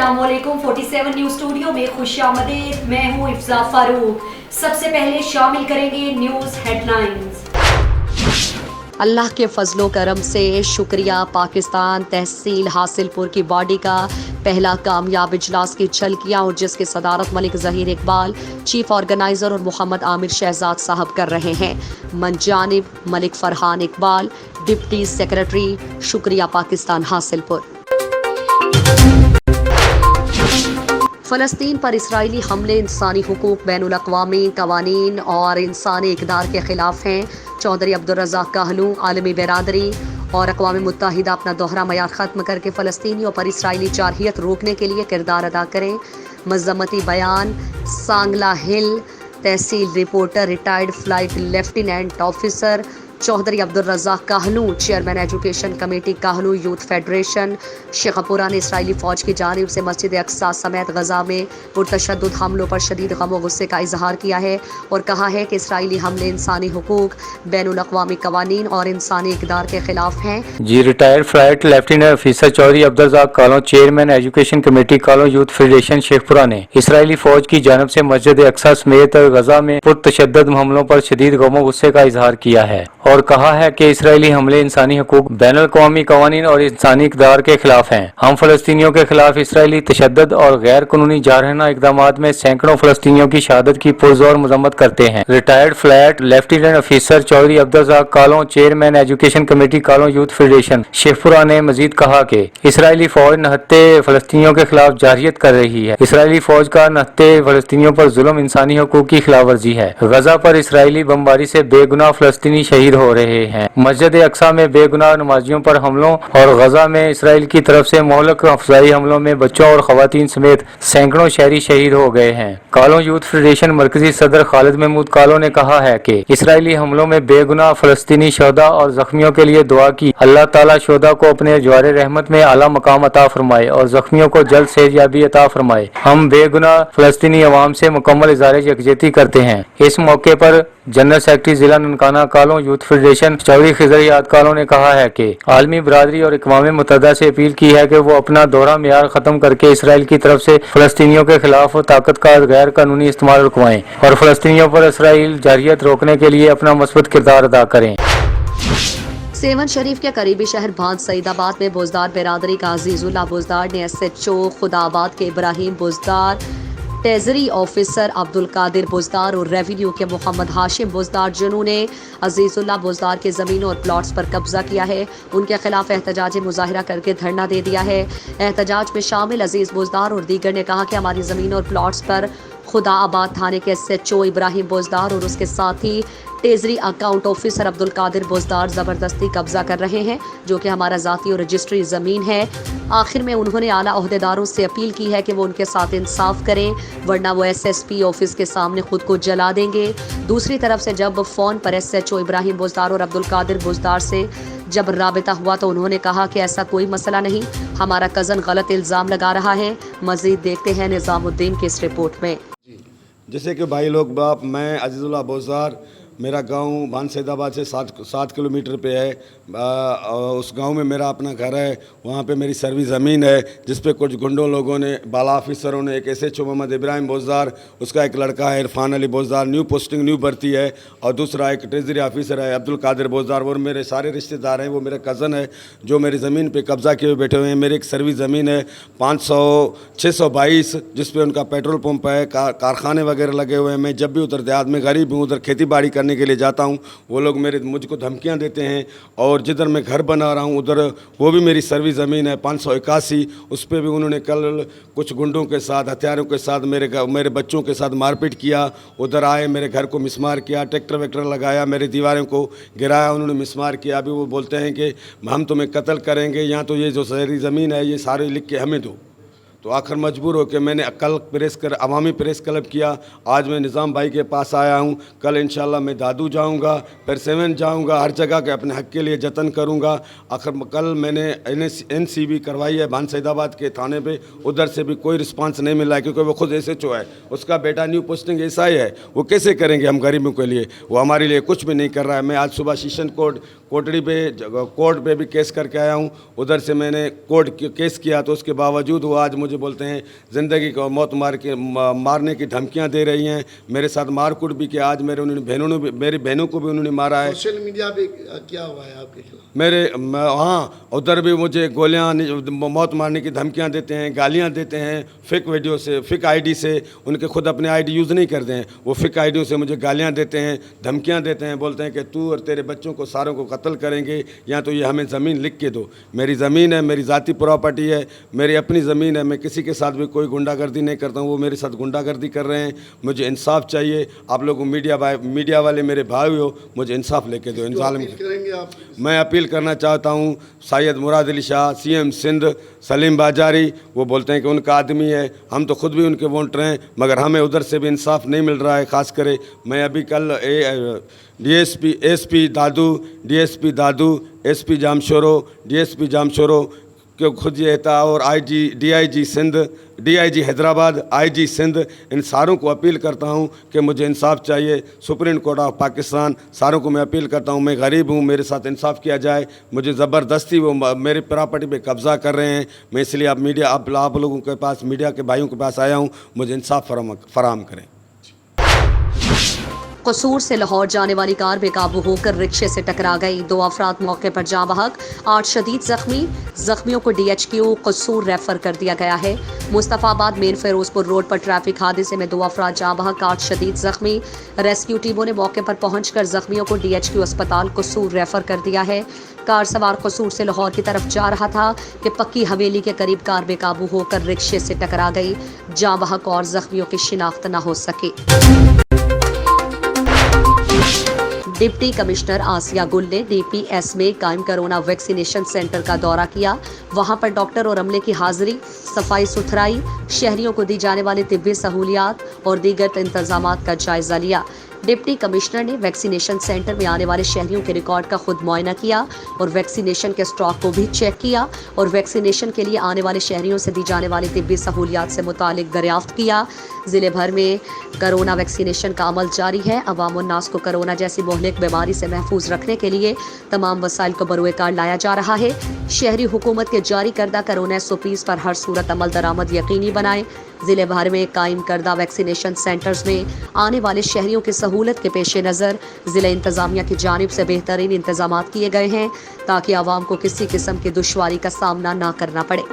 अस्सलामुअलैकुम 47 news studio में खुशामदीद। मैं हूँ इफ्जा फारूक। सबसे पहले शामिल करेंगे न्यूज़ हेडलाइंस। अल्लाह के फजलो करम से शुक्रिया, पाकिस्तान तहसील हासिलपुर की बॉडी का पहला कामयाब इजलास की झलकियाँ और जिसकी सदारत मलिक ज़हीर इकबाल चीफ ऑर्गेनाइज़र और मोहम्मद आमिर शहजाद साहब कर रहे हैं। मनजानिब मलिक फरहान इकबाल, डिप्टी सेक्रेटरी, शुक्रिया पाकिस्तान हासिलपुर। फ़लस्तीन पर इसराइली हमले इंसानी हुकूक, बैनुल अक़वामी कवानीन और इंसानी इक़दार के ख़िलाफ़ हैं। चौधरी अब्दुल रज़ाक काहलू, आलमी बिरादरी और अक़वाम मुत्तहिदा अपना दोहरा मयार ख़त्म करके फ़लस्तीनियों पर इसराइली जारहियत रोकने के लिए किरदार अदा करें। मज़म्मती बयान। सांगला हिल तहसील reporter retired flight lieutenant officer Chaudhry Abdul Razzaq Kahloo, chairman education committee Kahloo youth federation Sheikhupura ने इसराइली फ़ौज की जानिब से मस्जिद अक्सा समेत गज़ा में पुरतशद्दुद हमलों पर शदीद गम व गुस्से का इजहार किया है और कहा है कि इसराइली हमले इंसानी हुकूक, बैनुल अक़वामी कवानीन और इंसानी इक़दार के खिलाफ हैं। जी retired flight lieutenant officer Chaudhry Abdul Razzaq Kahloo, chairman education committee Kahloo youth federation Sheikhupura ने इसराइली फ़ौज की जानिब से मस्जिद अक्सा समेत गज़ा में पुरतशद्दुद हमलों पर शदीद गम व गुस्से का इजहार किया है और कहा है कि इसराइली हमले इंसानी हुकूक, बैनुल अक़वामी कवानीन और इंसानी इक़दार के खिलाफ हैं। हम फ़लस्तीनियों के खिलाफ इसराइली तशद्दुद और गैर कानूनी जारहाना इक़दामात में सैकड़ों फ़लस्तीनियों की शहादत की पुरज़ोर मज़म्मत करते हैं। Retired flight lieutenant officer Chaudhry Abdul Razzaq Kahloo, chairman education committee Kahloo youth federation Sheikhupura ने मजीद कहा कि इसराइली फ़ौज नहत्ते फ़लस्तीनियों के खिलाफ जारहियत कर रही है। इसराइली फ़ौज का नहत्ते फ़लस्तीनियों पर जुल्म इंसानी हुकूक की खिलाफ वर्जी है। गज़ा पर इसराइली बमबारी से बेगुनाह फ़लस्तीनी शहीद हो रहे हैं। मस्जिद अक्सा में बेगुनाह नमाजियों पर हमलों और गजा में इसराइल की तरफ से मोहलक अफजाई हमलों में बच्चों और खवातीन समेत सैकड़ों शहरी शहीद हो गए हैं। काहलू यूथ फेडरेशन मरकजी सदर खालिद महमूद काहलू ने कहा है कि इसराइली हमलों में बेगुनाह फलस्तीनी शोहदा और जख्मियों के लिए दुआ की। अल्लाह ताला शोहदा को अपने जवारे रहमत में आला मकाम अता फरमाए और जख्मियों को जल्द सेहतयाबी अता फरमाए। हम बेगुनाह फलस्तीनी अवाम से मुकम्मल इज़हार यकजहती करते हैं। इस मौके पर जनरल सेक्रेटरी जिला ननकाना काहलू यूथ फेडरेशन चौधरी खिजर याद काहलू ने कहा है कि आलमी बिरादरी और अक़वाम मुत्तहिदा से अपील की है कि वो अपना दोहरा मेयार खत्म करके इसराइल की तरफ से फलस्तीनियों के खिलाफ ताकत का गैर कानूनी इस्तेमाल रुकवाएं और फलस्तीनियों पर इसराइल जारहियत रोकने के लिए अपना मस्बत किरदार अदा करें। सेवन शरीफ के करीबी शहर भांज सईदाबाद में बुज़दार बिरादरी का अजीजुल्लाह बुज़दार ने SHO खुदाबाद के इब्राहिम बुज़दार, ट्रेजरी ऑफिसर अब्दुल कादिर बुज़दार और रेवेन्यू के मोहम्मद हाशिम बुज़दार जिन्होंने अजीजुल्लाह बुज़दार के ज़मीनों और प्लॉट्स पर कब्जा किया है, उनके खिलाफ एहतजाजी मुजाहिरा करके धरना दे दिया है। एहतजाज में शामिल अजीज़ बुज़दार और दीगर ने कहा कि हमारी ज़मीनों और प्लॉट्स पर खुदा आबाद थाने के SHO इब्राहिम बुज़दार और उसके साथी treasury account officer Abdul Qadir Buzdar ज़बरदस्ती कब्जा कर रहे हैं, जो कि हमारा ज़ाती और रजिस्ट्री ज़मीन है। आखिर में उन्होंने आला ओहदेदारों से अपील की है कि वो उनके साथ इंसाफ करें, वरना वो SSP ऑफिस के सामने खुद को जला देंगे। दूसरी तरफ से जब फ़ोन पर SHO इब्राहिम बुज़दार और अब्दुल कादिर बुज़दार से जब राबिता हुआ तो उन्होंने कहा कि ऐसा कोई मसला नहीं, हमारा कज़न गलत इल्ज़ाम लगा रहा है। मज़ीद देखते हैं निज़ामुद्दीन की इस रिपोर्ट में। जैसे कि भाई लोग बाप, मैं अजीजुल्लाह बुज़दार, मेरा गांव भांज सईदाबाद से 7 किलोमीटर पे है। उस गांव में मेरा अपना घर है। वहाँ पे मेरी सर्वी ज़मीन है जिस पे कुछ गुंडों लोगों ने, बाला ऑफिसरों ने, एक SHO मोहम्मद इब्राहिम बुज़दार, उसका एक लड़का है Irfan Ali Buzdar, new posting new भर्ती है, और दूसरा एक ट्रेजरी ऑफिसर है अब्दुल कादिर बुज़दार। वो मेरे सारे रिश्तेदार हैं, वो मेरे कज़न है जो मेरी ज़मीन पर कब्ज़ा किए हुए बैठे हुए हैं। मेरी एक सर्वी ज़मीन है 622 जिस पर उनका पेट्रोल पंप है, कारखाने वगैरह लगे हुए हैं। मैं जब भी उधर देहात में गरीब हूँ, उधर खेती बाड़ी करने के लिए जाता हूँ, वो लोग मुझको धमकियाँ देते हैं। और जिधर मैं घर बना रहा हूँ उधर वो भी मेरी सर्वी ज़मीन है 581, उस पर भी उन्होंने कल कुछ गुंडों के साथ, हथियारों के साथ मेरे बच्चों के साथ मारपीट किया। उधर आए, मेरे घर को मिसमार किया, ट्रैक्टर वैक्टर लगाया, मेरी दीवारों को गिराया, उन्होंने मिसमार किया। अभी वो बोलते हैं कि हम तुम्हें कत्ल करेंगे, यहाँ तो ये जो शहरी ज़मीन है ये सारे लिख के हमें दो। तो आखिर मजबूर होकर मैंने कल अवामी प्रेस क्लब किया। आज मैं निज़ाम भाई के पास आया हूँ। कल इंशाल्लाह मैं दादू जाऊँगा, फिर 7 जाऊँगा, हर जगह के अपने हक़ के लिए जतन करूँगा। आखिर कल मैंने NCB करवाई है भांज सईदाबाद के थाने पे, उधर से भी कोई रिस्पांस नहीं मिला है, क्योंकि वो खुद SHO है, उसका बेटा न्यू पोस्टिंग SI है। वो कैसे करेंगे हम गरीबों के लिए? वो हमारे लिए कुछ भी नहीं कर रहा है। मैं आज सुबह सेशन कोर्ट कोर्ट पे भी केस करके आया हूँ। उधर से मैंने केस किया तो उसके बावजूद वो आज मुझे बोलते हैं ज़िंदगी को मौत मारने की धमकियाँ दे रही हैं। मेरे साथ मारकूट भी किया। आज मेरी बहनों को भी उन्होंने मारा है। सोशल मीडिया पे क्या हुआ है आपके खिलाफ? हाँ, उधर भी मुझे गोलियाँ मौत मारने की धमकियाँ देते हैं, गालियाँ देते हैं, फेक वीडियो से, फेक आईडी से। उनके खुद अपने आईडी यूज़ नहीं करते हैं, वो फेक आईडियों से मुझे गालियाँ देते हैं, धमकियाँ देते हैं। बोलते हैं कि तू और तेरे बच्चों को सारों को कत्ल करेंगे, या तो ये हमें ज़मीन लिख के दो। मेरी ज़मीन है, मेरी ज़ाती प्रॉपर्टी है, मेरी अपनी ज़मीन है। मैं किसी के साथ भी कोई गुंडागर्दी नहीं करता हूँ, वो मेरे साथ गुंडागर्दी कर रहे हैं। मुझे इंसाफ चाहिए। आप लोगों मीडिया वाले मेरे भाई हो, मुझे इंसाफ लेके दो। मैं अपील करना चाहता हूँ सैयद मुराद अली शाह, CM सिंध, सलीम बाजारी। वो बोलते हैं कि उनका आदमी है, हम तो खुद भी उनके वोटर हैं, मगर हमें उधर से भी इंसाफ नहीं मिल रहा है। ख़ास करे मैं अभी कल DSP दादू, SP जामशोरो कि खुद ये था, और DIG Sindh, DIG Hyderabad, IG Sindh, इन सारों को अपील करता हूँ कि मुझे इंसाफ चाहिए। सुप्रीम कोर्ट ऑफ पाकिस्तान सारों को मैं अपील करता हूँ, मैं गरीब हूँ, मेरे साथ इंसाफ किया जाए। मुझे ज़बरदस्ती वो मेरे प्रॉपर्टी पे कब्ज़ा कर रहे हैं। मैं इसलिए आप लोगों के पास, मीडिया के भाइयों के पास आया हूँ, मुझे इंसाफ फराहम करें। कसूर से लाहौर जाने वाली कार बेकाबू होकर रिक्शे से टकरा गई। 2 अफराद मौके पर जाँ बहक, 8 शदीद जख्मियों को DHQ कसूर रेफर कर दिया गया है। मुस्तफ़ाबाद मेन फिरोजपुर रोड पर ट्रैफिक हादसे में 2 अफराद जाँ बहक, 8 शदीद जख्मी। रेस्क्यू टीमों ने मौके पर पहुंचकर जख्मियों को DHQ अस्पताल कसूर रेफर कर दिया है। कार सवार कसूर से लाहौर की तरफ जा रहा था कि पक्की हवेली के करीब कार बेकाबू होकर रिक्शे से टकरा गई। जाँ बहक और जख्मियों की शिनाख्त न हो सकी। डिप्टी कमिश्नर आसिया गुल ने DPS में कायम कोरोना वैक्सीनेशन सेंटर का दौरा किया। वहां पर डॉक्टर और अमले की हाजिरी, सफाई सुथराई, शहरियों को दी जाने वाली तिब्बी सहूलियात और दीगर इंतजामात का जायजा लिया। डिप्टी कमिश्नर ने वैक्सीनेशन सेंटर में आने वाले शहरियों के रिकॉर्ड का खुद मुआयना किया और वैक्सीनेशन के स्टॉक को भी चेक किया और वैक्सीनेशन के लिए आने वाले शहरियों से दी जाने वाली तिब्बी सहूलियात से मुतालिक दरियाफ्त किया। ज़िले भर में कोरोना वैक्सीनेशन का अमल जारी है। अवाम उन्नास को कोरोना जैसी मोहलिक बीमारी से महफूज रखने के लिए तमाम वसाइल को बरोए कार लाया जा रहा है। शहरी हुकूमत के जारी करदा कोरोना SOPs पर हर सूरत अमल दरामद यकीनी बनाएं। ज़िले भर में कायम करदा वैक्सीनेशन सेंटर्स में आने वाले शहरियों की सहूलत के पेश नज़र ज़िला इंतज़ामिया की जानिब से बेहतरीन इंतजामात किए गए हैं ताकि आवाम को किसी किस्म की दुश्वारी का सामना ना करना पड़े।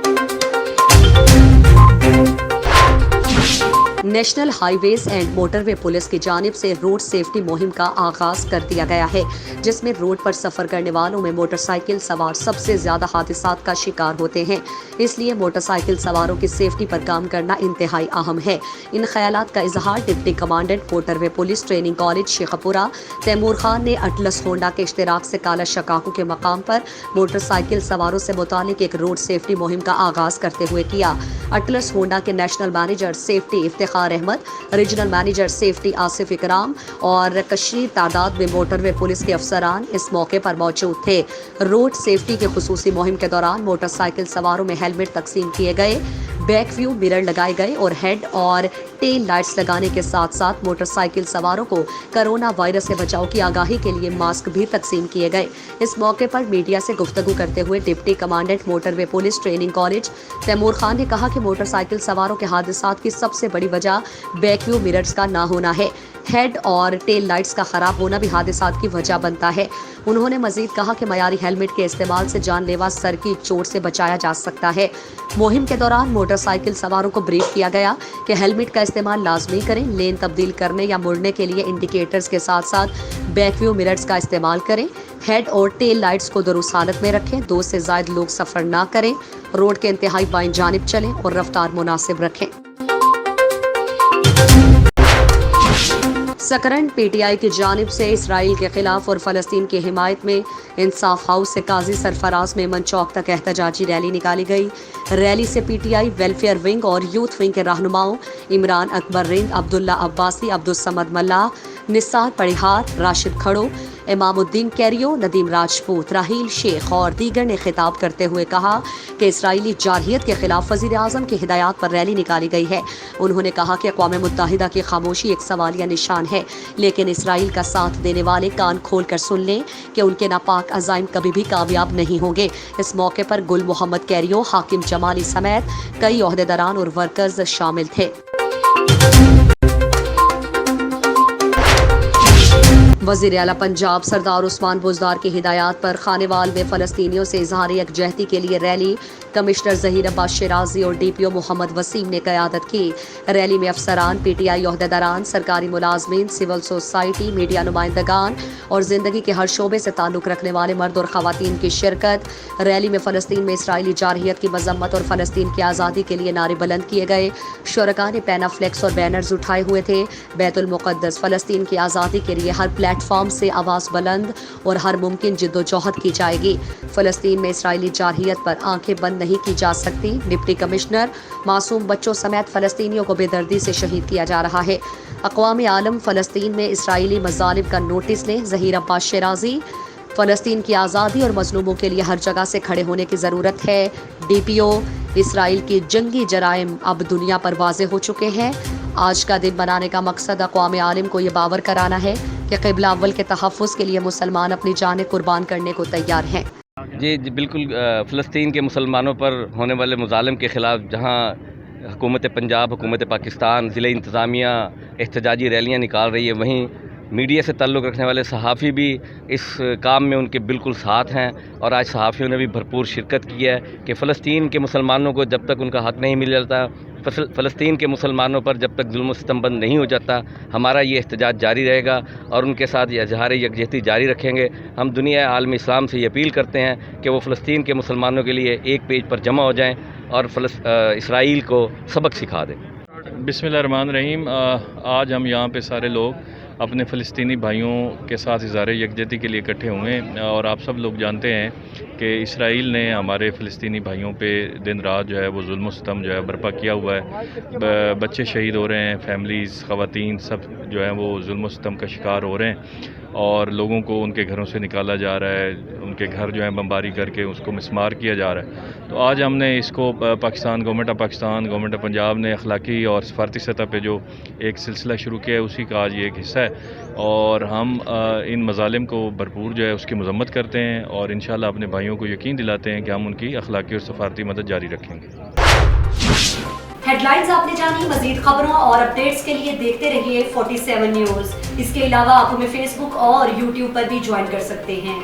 National highways and motorway police की जानिब से रोड सेफ्टी मुहिम का आगाज कर दिया गया है, जिसमें रोड पर सफर करने वालों में मोटरसाइकिल सवार सबसे ज्यादा हादसात का शिकार होते हैं। इसलिए मोटरसाइकिल सवारों की सेफ्टी पर काम करना इंतहाई अहम है। इन ख्यालात का इजहार deputy commandant motorway police training college Sheikhupura Taimur Khan ने अटलस होंडा के इश्तिराक से काला शकाकू के मकाम पर मोटरसाइकिल सवारों से मुतालिक एक रोड सेफ्टी मुहिम का आगाज करते हुए किया। अटलस होंडा के national manager safety Iftikhar Ahmed, regional manager safety Asif Ikram और कशीर तादाद में मोटरवे पुलिस के अफसरान इस मौके पर मौजूद थे। रोड सेफ्टी के खुसूसी मुहिम के दौरान मोटरसाइकिल सवारों में हेलमेट तकसीम किए गए, बैक व्यू मिरर लगाए गए और हेड और टेल लाइट्स लगाने के साथ साथ मोटरसाइकिल सवारों को कोरोना वायरस से बचाव की आगाही के लिए मास्क भी तकसीम किए गए। इस मौके पर मीडिया से गुफ्तगू करते हुए deputy commandant motorway police training college Taimur Khan ने कहा कि मोटरसाइकिल सवारों के हादसात की सबसे बड़ी वजह बैक व्यू मिरर्स का ना होना है। हेड और टेल लाइट्स का खराब होना भी हादसात की वजह बनता है। उन्होंने मजीद कहा कि मयारी हेलमेट के इस्तेमाल से जानलेवा सर की चोट से बचाया जा सकता है। मुहिम के दौरान मोटरसाइकिल सवारों को ब्रीफ किया गया कि हेलमेट का इस्तेमाल लाजमी करें, लेन तब्दील करने या मुड़ने के लिए इंडिकेटर्स के साथ साथ बैक व्यू मिरर्स का इस्तेमाल करें, हेड और टेल लाइट्स को दुरुस्त हालत में रखें, 2 से ज़ायद लोग सफ़र ना करें, रोड के इंतहाई बाईं जानिब चलें और रफ्तार मुनासिब रखें। सकरन PTI की जानिब से इसराइल के खिलाफ और फ़लस्तीन की हिमायत में इंसाफ हाउस से काजी सरफराज मेमन चौक तक एहतजाजी रैली निकाली गई। रैली से PTI वेलफेयर विंग और यूथ विंग के रहनुमाओं इमरान अकबर रिंद, अब्दुल्ला अब्बासी, अब्दुल समद मल्ला, निसार परिहार, राशिद खड़ो, इमामुद्दीन कैरियो, नदीम राजपूत, राहील शेख और दीगर ने खिताब करते हुए कहा कि इसराइली जारहियत के खिलाफ वज़ीर आज़म की हिदायत पर रैली निकाली गई है। उन्होंने कहा कि अक़वाम मुत्तहिदा की खामोशी एक सवालिया निशान है, लेकिन इसराइल का साथ देने वाले कान खोल कर सुन लें कि उनके नापाक अज़ाइम कभी भी कामयाब नहीं होंगे। इस मौके पर गुल मोहम्मद कैरियो, हाकिम जमाली समेत कई ओहदेदारान और वर्कर्स शामिल थे। वज़ीर आला पंजाब सरदार उस्मान बुज़दार की हिदायत पर खानेवाल में फ़लस्तीनियों से इज़हार यकजहती के लिए रैली कमिश्नर ज़हीर अब्बास शिराजी और DPO मोहम्मद वसीम ने क़यादत की। रैली में अफसरान, PTI ओहदेदारान, सरकारी मुलाजमीन, सिविल सोसाइटी, मीडिया नुमाइंदगान और ज़िंदगी के हर शोबे से ताल्लुक़ रखने वाले मर्द और ख़वातीन की शिरकत। रैली में फ़लस्तीन में इसराइली जारहियत की मज़म्मत और फ़लस्तीन की आज़ादी के लिए नारे बुलंद किए गए। शुरका ने पैनाफ्लेक्स और बैनर्स उठाए हुए थे। बैतुल मुक़द्दस फ़लस्तीन की आज़ादी के लिए हर प्लेटफॉर्म से आवाज़ बुलंद और हर मुमकिन जिद्दोजहद की जाएगी। फ़लस्तीन में इसराइली जारहियत पर आंखें बंद नहीं की जा सकती। डिप्टी कमिश्नर, मासूम बच्चों समेत फ़लस्तीनियों को बेदर्दी से शहीद किया जा रहा है। अक़वाम आलम फ़लस्तीन में इसराइली मज़ालिम का नोटिस लें। ज़हीर अब्बास शिराजी, फ़लस्तीन की आज़ादी और मज़लूमों के लिए हर जगह से खड़े होने की ज़रूरत है। DPO, इसराइल की जंगी जराइम अब दुनिया पर वाज़े हो चुके हैं। आज का दिन बनाने का मकसद अक़वाम आलम को ये बावर कराना है कि क़िबला अव्वल के तहफ़्फ़ुज़ के लिए मुसलमान अपनी जानें कुर्बान करने को तैयार हैं। जी बिल्कुल, फ़लस्तीन के मुसलमानों पर होने वाले मुज़ालिम के ख़िलाफ़ जहाँ हुकूमत पंजाब, हुकूमत पाकिस्तान, ज़िले इंतज़ामिया एहतजाजी रैलियाँ निकाल रही है, वहीं मीडिया से ताल्लुक़ रखने वाले सहाफ़ी भी इस काम में उनके बिल्कुल साथ हैं। और आज सहाफ़ियों ने भी भरपूर शिरकत की है कि फ़लस्तीन के मुसलमानों को जब तक उनका हक़ नहीं मिल जाता, फ़लस्तीन के मुसलमानों पर जब तक जुल्म सितम बंद नहीं हो जाता, हमारा ये एहतजाज जारी रहेगा और उनके साथ ये इज़हार यकजहती जारी रखेंगे। हम दुनिया आलम इस्लाम से ये अपील करते हैं कि वो फ़लस्तीन के मुसलमानों के लिए एक पेज पर जमा हो जाएँ और इसराइल को सबक सिखा दें। बिस्मिल्लाहिर्रहमानिर्रहीम। आज हम यहाँ पे सारे लोग अपने फ़लस्तीनी भाइयों के साथ इज़हार यकजहती के लिए इकट्ठे हुए हैं और आप सब लोग जानते हैं कि इसराइल ने हमारे फ़लस्तीनी भाइयों पे दिन रात जो है वो जुल्म सितम जो है बर्पा किया हुआ है। बच्चे शहीद हो रहे हैं, फैमिलीज़, ख़वातीन सब जो है वो जुल्म सितम का शिकार हो रहे हैं और लोगों को उनके घरों से निकाला जा रहा है, उनके घर जो है बमबारी करके उसको मिसमार किया जा रहा है। तो आज हमने इसको Pakistan, government of Pakistan, government of Punjab ने अखलाकी और सफारती सतह पे जो एक सिलसिला शुरू किया है, उसी का आज ये एक हिस्सा है और हम इन मज़ालिम को भरपूर जो है उसकी मज़म्मत करते हैं और इंशाल्लाह अपने भाइयों को यकीन दिलाते हैं कि हम उनकी अखलाकी और सफारती मदद जारी रखेंगे। हेडलाइंस आपने जानी। मज़ीद खबरों और अपडेट्स के लिए देखते रहिए 47 न्यूज़। इसके अलावा आप हमें फेसबुक और YouTube पर भी ज्वाइन कर सकते हैं।